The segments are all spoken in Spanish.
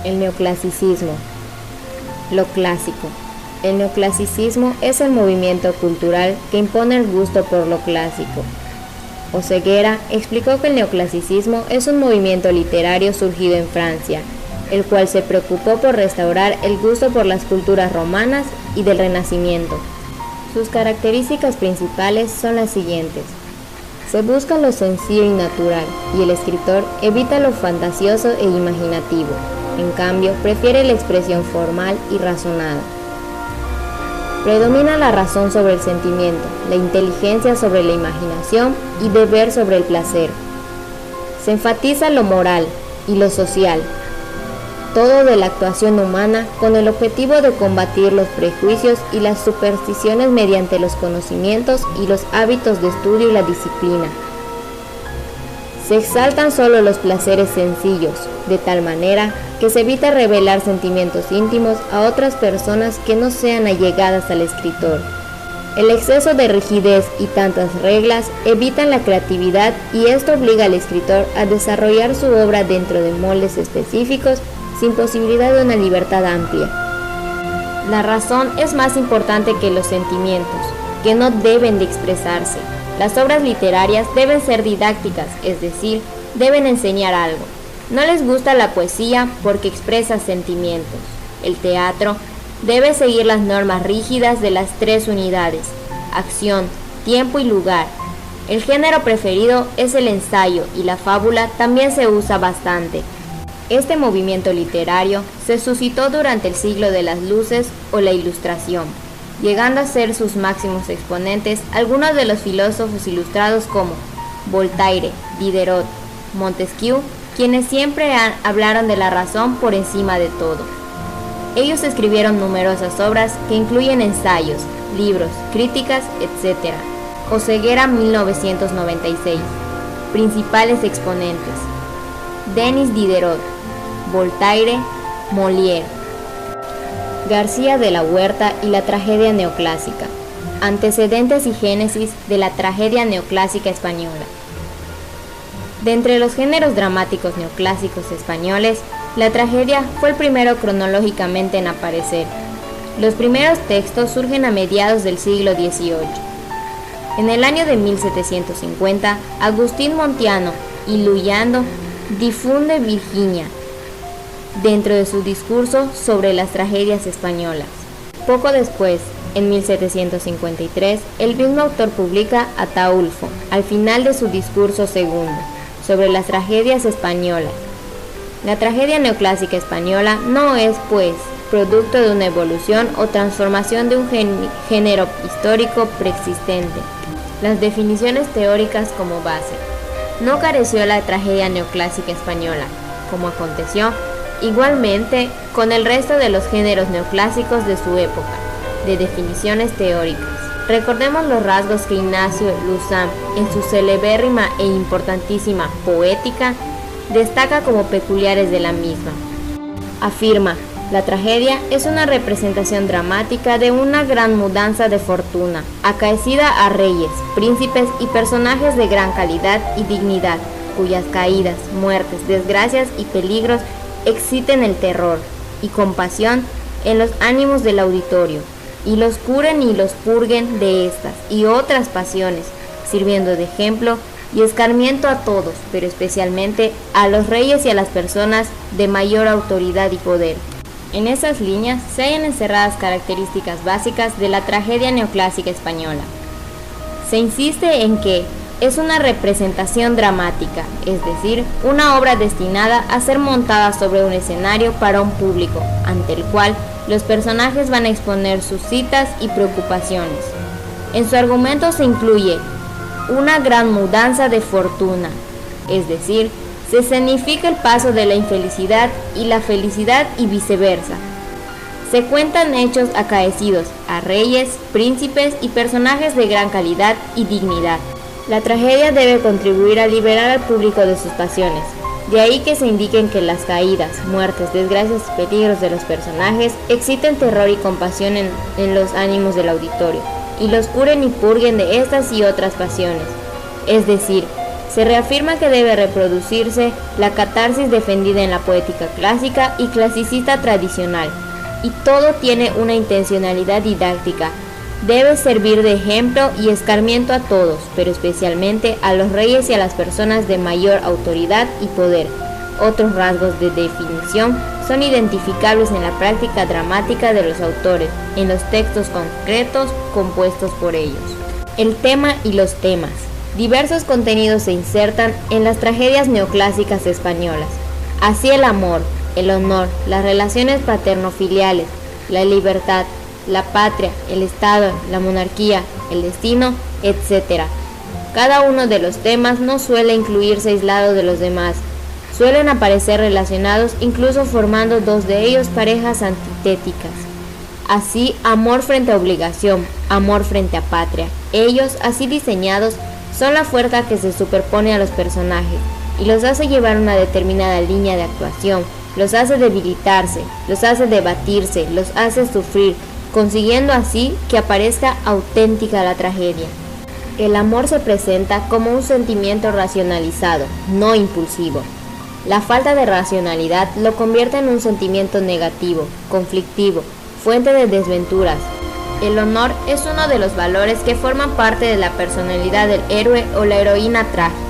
El neoclasicismo. Lo clásico. El neoclasicismo es el movimiento cultural que impone el gusto por lo clásico. Oseguera explicó que el neoclasicismo es un movimiento literario surgido en Francia, el cual se preocupó por restaurar el gusto por las culturas romanas y del Renacimiento. Sus características principales son las siguientes. Se busca lo sencillo y natural, y el escritor evita lo fantasioso e imaginativo. En cambio, prefiere la expresión formal y razonada. Predomina la razón sobre el sentimiento, la inteligencia sobre la imaginación y deber sobre el placer. Se enfatiza lo moral y lo social, todo de la actuación humana con el objetivo de combatir los prejuicios y las supersticiones mediante los conocimientos y los hábitos de estudio y la disciplina. Se exaltan solo los placeres sencillos, de tal manera que se evita revelar sentimientos íntimos a otras personas que no sean allegadas al escritor. El exceso de rigidez y tantas reglas evitan la creatividad y esto obliga al escritor a desarrollar su obra dentro de moldes específicos sin posibilidad de una libertad amplia. La razón es más importante que los sentimientos, que no deben de expresarse. Las obras literarias deben ser didácticas, es decir, deben enseñar algo. No les gusta la poesía porque expresa sentimientos. El teatro debe seguir las normas rígidas de las 3 unidades: acción, tiempo y lugar. El género preferido es el ensayo y la fábula también se usa bastante. Este movimiento literario se suscitó durante el siglo de las luces o la Ilustración, llegando a ser sus máximos exponentes algunos de los filósofos ilustrados como Voltaire, Diderot, Montesquieu, quienes siempre hablaron de la razón por encima de todo. Ellos escribieron numerosas obras que incluyen ensayos, libros, críticas, etc. Oseguera, 1996. Principales exponentes: Denis Diderot, Voltaire, Molière. García de la Huerta y la tragedia neoclásica. Antecedentes y génesis de la tragedia neoclásica española. De entre los géneros dramáticos neoclásicos españoles, la tragedia fue el primero cronológicamente en aparecer. Los primeros textos surgen a mediados del siglo XVIII. En el año de 1750, Agustín Montiano y Luyando difunde Virginia dentro de su discurso sobre las tragedias españolas. Poco después, en 1753, el mismo autor publica Ataulfo, al final de su discurso segundo, sobre las tragedias españolas. La tragedia neoclásica española no es, pues, producto de una evolución o transformación de un género histórico preexistente. Las definiciones teóricas como base. No careció la tragedia neoclásica española, como aconteció igualmente con el resto de los géneros neoclásicos de su época, de definiciones teóricas. Recordemos los rasgos que Ignacio Luzán, en su celebérrima e importantísima Poética, destaca como peculiares de la misma. Afirma: la tragedia es una representación dramática de una gran mudanza de fortuna, acaecida a reyes, príncipes y personajes de gran calidad y dignidad, cuyas caídas, muertes, desgracias y peligros exciten el terror y compasión en los ánimos del auditorio, y los curen y los purguen de estas y otras pasiones, sirviendo de ejemplo y escarmiento a todos, pero especialmente a los reyes y a las personas de mayor autoridad y poder. En esas líneas se hallan encerradas características básicas de la tragedia neoclásica española. Se insiste en que es una representación dramática, es decir, una obra destinada a ser montada sobre un escenario para un público, ante el cual los personajes van a exponer sus citas y preocupaciones. En su argumento se incluye una gran mudanza de fortuna, es decir, se escenifica el paso de la infelicidad y la felicidad y viceversa. Se cuentan hechos acaecidos a reyes, príncipes y personajes de gran calidad y dignidad. La tragedia debe contribuir a liberar al público de sus pasiones. De ahí que se indiquen que las caídas, muertes, desgracias y peligros de los personajes exciten terror y compasión en los ánimos del auditorio, y los curen y purguen de estas y otras pasiones. Es decir, Se reafirma que debe reproducirse la catarsis defendida en la poética clásica y clasicista tradicional, y todo tiene una intencionalidad didáctica. Debe servir de ejemplo y escarmiento a todos, pero especialmente a los reyes y a las personas de mayor autoridad y poder. Otros rasgos de definición son identificables en la práctica dramática de los autores, en los textos concretos compuestos por ellos. El tema y los temas. Diversos contenidos se insertan en las tragedias neoclásicas españolas. Así el amor, el honor, las relaciones paterno-filiales, la libertad, la patria, el Estado, la monarquía, el destino, etc. Cada uno de los temas no suele incluirse aislado de los demás. Suelen aparecer relacionados, incluso formando dos de ellos parejas antitéticas. Así, amor frente a obligación, amor frente a patria. Ellos, así diseñados, son la fuerza que se superpone a los personajes y los hace llevar una determinada línea de actuación, los hace debilitarse, los hace debatirse, los hace sufrir, consiguiendo así que aparezca auténtica la tragedia. El amor se presenta como un sentimiento racionalizado, no impulsivo. La falta de racionalidad lo convierte en un sentimiento negativo, conflictivo, fuente de desventuras. El honor es uno de los valores que forman parte de la personalidad del héroe o la heroína trágicos.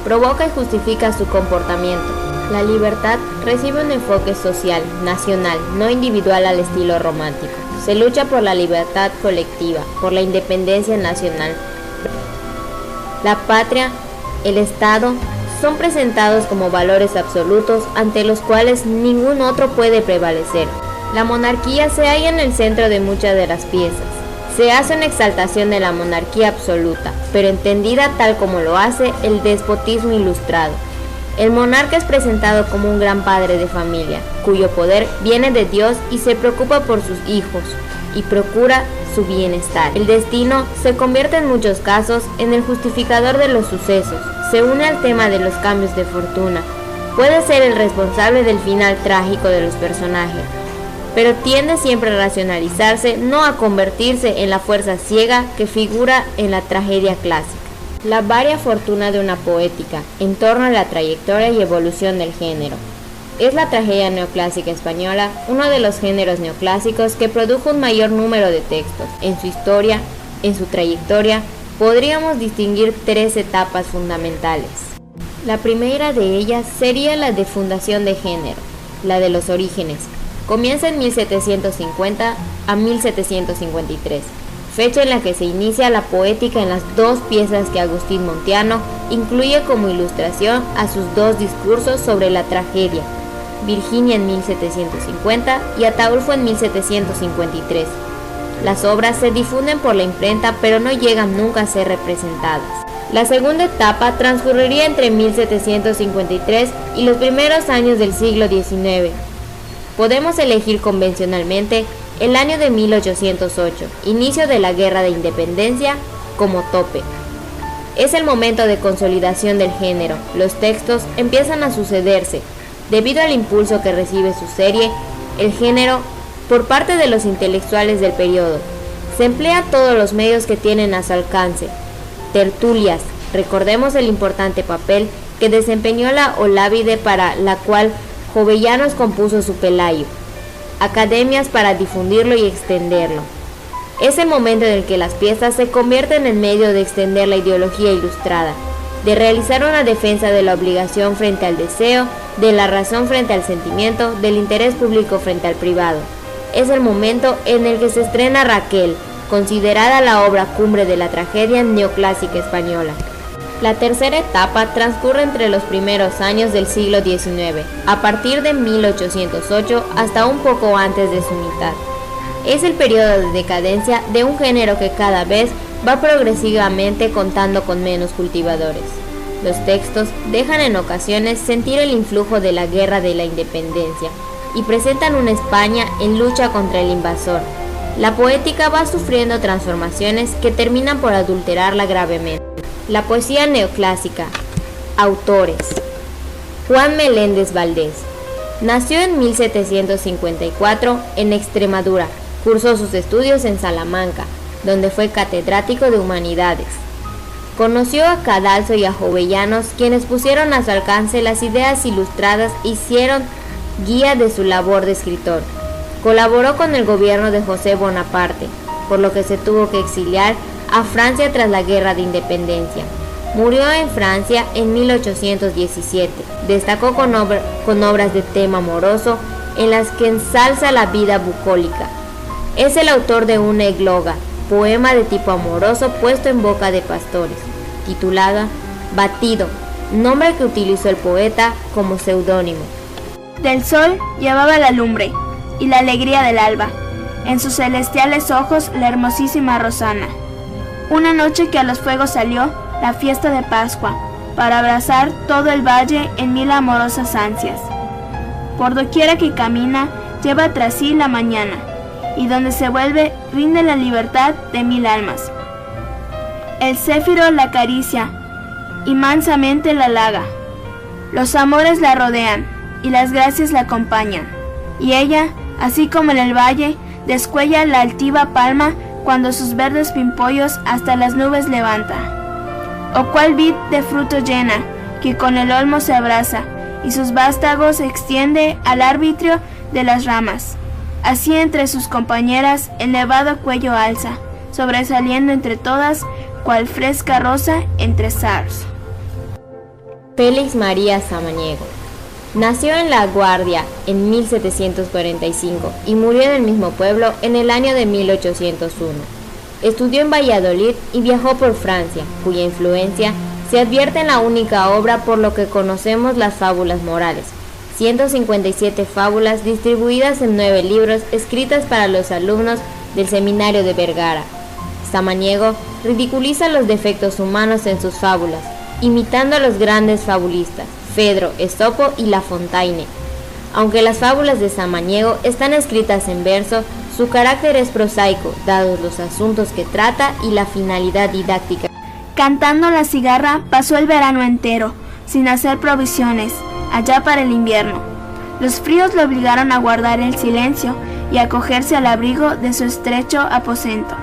Provoca y justifica su comportamiento. La libertad recibe un enfoque social, nacional, no individual al estilo romántico. Se lucha por la libertad colectiva, por la independencia nacional. La patria, el Estado, son presentados como valores absolutos ante los cuales ningún otro puede prevalecer. La monarquía se halla en el centro de muchas de las piezas. Se hace una exaltación de la monarquía absoluta, pero entendida tal como lo hace el despotismo ilustrado. El monarca es presentado como un gran padre de familia, cuyo poder viene de Dios y se preocupa por sus hijos y procura su bienestar. El destino se convierte en muchos casos en el justificador de los sucesos, se une al tema de los cambios de fortuna, puede ser el responsable del final trágico de los personajes, pero tiende siempre a racionalizarse, no a convertirse en la fuerza ciega que figura en la tragedia clásica. La varia fortuna de una poética en torno a la trayectoria y evolución del género. Es la tragedia neoclásica española uno de los géneros neoclásicos que produjo un mayor número de textos. En su historia, en su trayectoria, podríamos distinguir tres etapas fundamentales. La primera de ellas sería la de fundación de género, la de los orígenes. Comienza en 1750 a 1753. Fecha en la que se inicia la poética en las dos piezas que Agustín Montiano incluye como ilustración a sus dos discursos sobre la tragedia, Virginia en 1750 y Ataulfo en 1753. Las obras se difunden por la imprenta pero no llegan nunca a ser representadas. La segunda etapa transcurriría entre 1753 y los primeros años del siglo XIX. Podemos elegir convencionalmente el año de 1808, inicio de la Guerra de Independencia, como tope. Es el momento de consolidación del género. Los textos empiezan a sucederse. Debido al impulso que recibe su serie, el género, por parte de los intelectuales del periodo, se emplea todos los medios que tienen a su alcance. Tertulias, recordemos el importante papel que desempeñó la Olavide para la cual Jovellanos compuso su Pelayo. Academias para difundirlo y extenderlo. Es el momento en el que las piezas se convierten en medio de extender la ideología ilustrada, de realizar una defensa de la obligación frente al deseo, de la razón frente al sentimiento, del interés público frente al privado. Es el momento en el que se estrena Raquel, considerada la obra cumbre de la tragedia neoclásica española. La tercera etapa transcurre entre los primeros años del siglo XIX, a partir de 1808 hasta un poco antes de su mitad. Es el periodo de decadencia de un género que cada vez va progresivamente contando con menos cultivadores. Los textos dejan en ocasiones sentir el influjo de la Guerra de la Independencia y presentan una España en lucha contra el invasor. La poética va sufriendo transformaciones que terminan por adulterarla gravemente. La poesía neoclásica. Autores. Juan Meléndez Valdés. Nació en 1754 en Extremadura. Cursó sus estudios en Salamanca, donde fue catedrático de Humanidades. Conoció a Cadalso y a Jovellanos, quienes pusieron a su alcance las ideas ilustradas e hicieron guía de su labor de escritor. Colaboró con el gobierno de José Bonaparte, por lo que se tuvo que exiliar a Francia tras la Guerra de Independencia. Murió en Francia en 1817. Destacó con obras de tema amoroso en las que ensalza la vida bucólica. Es el autor de una égloga, poema de tipo amoroso puesto en boca de pastores, titulada Batido, nombre que utilizó el poeta como seudónimo. Del sol llevaba la lumbre y la alegría del alba, en sus celestiales ojos la hermosísima Rosana. Una noche que a los fuegos salió la fiesta de Pascua, para abrazar todo el valle en mil amorosas ansias. Por doquiera que camina, lleva tras sí la mañana, y donde se vuelve, rinde la libertad de mil almas. El céfiro la acaricia, y mansamente la halaga. Los amores la rodean, y las gracias la acompañan, y ella, así como en el valle, descuella la altiva palma cuando sus verdes pimpollos hasta las nubes levanta. O cual vid de fruto llena, que con el olmo se abraza, y sus vástagos se extiende al arbitrio de las ramas. Así entre sus compañeras el nevado cuello alza, sobresaliendo entre todas, cual fresca rosa entre zarzos. Félix María Samaniego. Nació en La Guardia en 1745 y murió en el mismo pueblo en el año de 1801. Estudió en Valladolid y viajó por Francia, cuya influencia se advierte en la única obra por lo que conocemos las fábulas morales, 157 fábulas distribuidas en 9 libros escritas para los alumnos del seminario de Vergara. Samaniego ridiculiza los defectos humanos en sus fábulas, imitando a los grandes fabulistas, Fedro, Esopo y La Fontaine. Aunque las fábulas de Samaniego están escritas en verso, su carácter es prosaico, dados los asuntos que trata y la finalidad didáctica. Cantando la cigarra pasó el verano entero, sin hacer provisiones, allá para el invierno. Los fríos le obligaron a guardar el silencio y a acogerse al abrigo de su estrecho aposento.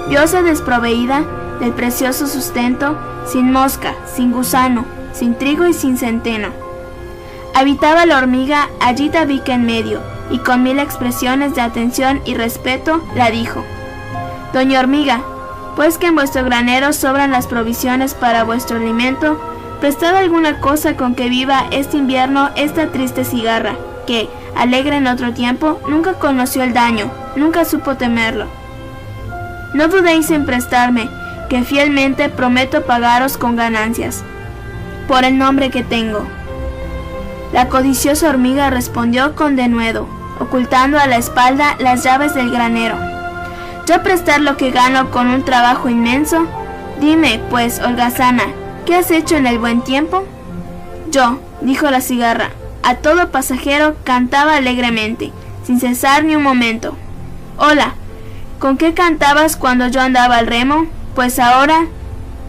Vióse desproveída del precioso sustento, sin mosca, sin gusano, sin trigo y sin centeno. Habitaba la hormiga allí tabique en medio, y con mil expresiones de atención y respeto la dijo: Doña hormiga, pues que en vuestro granero sobran las provisiones para vuestro alimento, prestad alguna cosa con que viva este invierno esta triste cigarra, que, alegre en otro tiempo, nunca conoció el daño, nunca supo temerlo. No dudéis en prestarme, que fielmente prometo pagaros con ganancias, por el nombre que tengo. La codiciosa hormiga respondió con denuedo, ocultando a la espalda las llaves del granero: ¿yo prestar lo que gano con un trabajo inmenso? Dime, pues, holgazana, ¿qué has hecho en el buen tiempo? Yo, dijo la cigarra, a todo pasajero cantaba alegremente, sin cesar ni un momento. Hola, ¿con qué cantabas cuando yo andaba al remo? Pues ahora,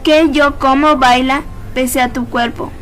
¿qué yo como baila, pese a tu cuerpo?